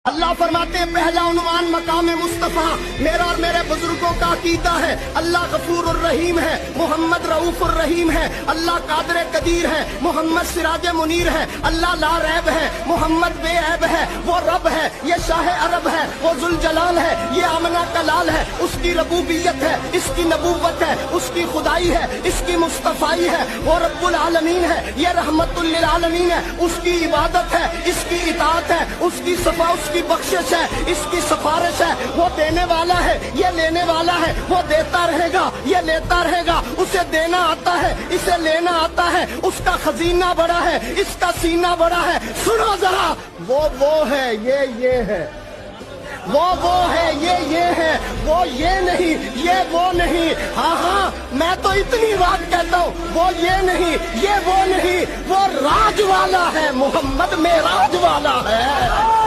اللہ فرماتے ہیں پہلا عنوان مقام مصطفیٰ میرا اور میرے بزرگوں کا عقیدہ ہے اللہ غفور الرحیم ہے، محمد رؤوف الرحیم ہے، اللہ قادر قدیر ہے، محمد سراج منیر ہے، اللہ لا ریب ہے، محمد بے عیب ہے، وہ رب ہے، یہ شاہ عرب ہے، وہ ذوالجلال ہے، یہ آمنہ کا لال ہے، اس کی ربوبیت ہے، اس کی نبوت ہے، اس کی خدائی ہے، اس کی مصطفائی ہے، وہ رب العالمین ہے، یہ رحمت للعالمین ہے، اس کی عبادت ہے، اس کی اطاعت ہے، اس کی صفا، اس کی بخشش ہے، اس کی سفارش ہے، وہ دینے والا ہے، یہ لینے والا ہے، وہ دیتا رہے گا، یہ لیتا رہے گا، اسے دینا آتا ہے، اسے لینا آتا ہے، اس کا خزینہ بڑا ہے، اس کا سینہ بڑا ہے، سنو ذرا وہ ہے، یہ ہے، وہ ہے، یہ ہے، وہ یہ نہیں، یہ وہ نہیں، ہاں میں تو اتنی بات کہتا ہوں، وہ یہ نہیں، یہ وہ نہیں، وہ راج والا ہے، محمد معراج والا ہے۔